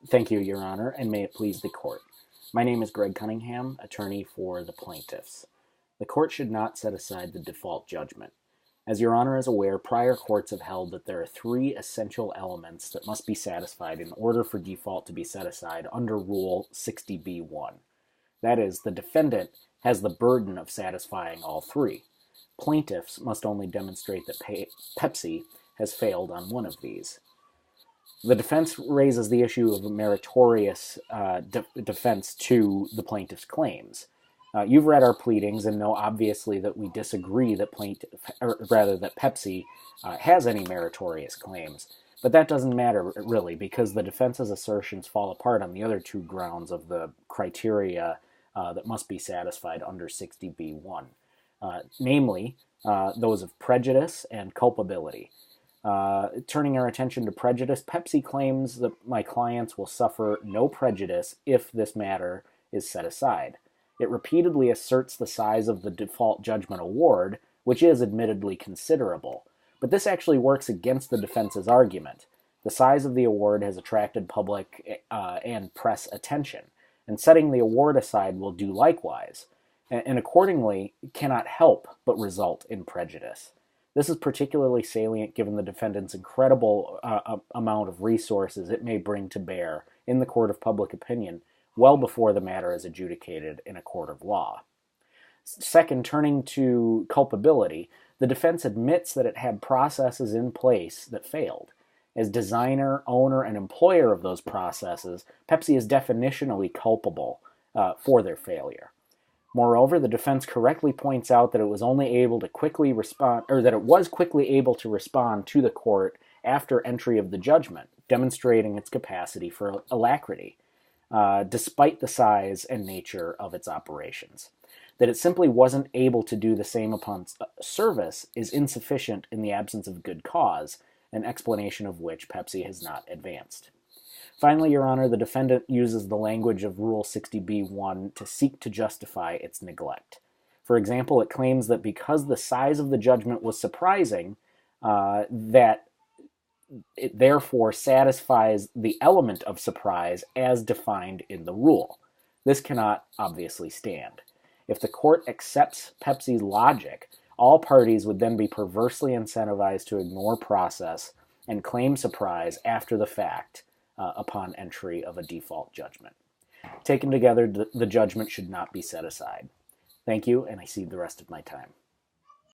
Thank you, Your Honor, and may it please the Court. My name is Greg Cunningham, attorney for the plaintiffs. The Court should not set aside the default judgment. As Your Honor is aware, prior courts have held that there are three essential elements that must be satisfied in order for default to be set aside under Rule 60b-1. That is, the defendant has the burden of satisfying all three. Plaintiffs must only demonstrate that Pepsi has failed on one of these. The defense raises the issue of a meritorious defense to the plaintiff's claims. You've read our pleadings and know obviously that we disagree that Pepsi has any meritorious claims. But that doesn't matter really, because the defense's assertions fall apart on the other two grounds of the criteria that must be satisfied under 60b-1, namely those of prejudice and culpability. Turning our attention to prejudice, Pepsi claims that my clients will suffer no prejudice if this matter is set aside. It repeatedly asserts the size of the default judgment award, which is admittedly considerable. But this actually works against the defense's argument. The size of the award has attracted public and press attention, and setting the award aside will do likewise, and accordingly cannot help but result in prejudice. This is particularly salient given the defendant's incredible amount of resources it may bring to bear in the court of public opinion well before the matter is adjudicated in a court of law. Second, turning to culpability, the defense admits that it had processes in place that failed. As designer, owner, and employer of those processes, Pepsi is definitionally culpable for their failure. Moreover, the defense correctly points out that it was only able to quickly respond to the court after entry of the judgment, demonstrating its capacity for alacrity, despite the size and nature of its operations. That it simply wasn't able to do the same upon service is insufficient in the absence of good cause, an explanation of which Pepsi has not advanced. Finally, Your Honor, the defendant uses the language of Rule 60b-1 to seek to justify its neglect. For example, it claims that because the size of the judgment was surprising, that it therefore satisfies the element of surprise as defined in the rule. This cannot obviously stand. If the court accepts Pepsi's logic, all parties would then be perversely incentivized to ignore process and claim surprise after the fact upon entry of a default judgment. Taken together, the judgment should not be set aside. Thank you, and I cede the rest of my time.